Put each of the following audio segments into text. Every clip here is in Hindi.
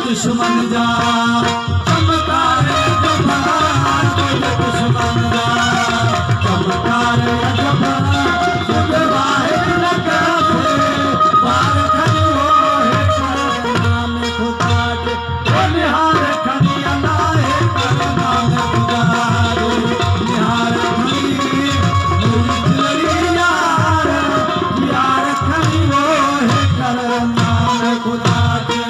दुश्मन जा चमकार जबान तुझे दुश्मन जा चमकार जबान जब बाहर न करे बाहर खड़ी हो है नाम खुदा के वो निहार खड़ी अल्लाह है नाम खुदा के निहार खड़ी नूरी यार यार खड़ी हो है नाम खुदा के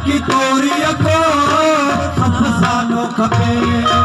की तोरी को खपसानो खपे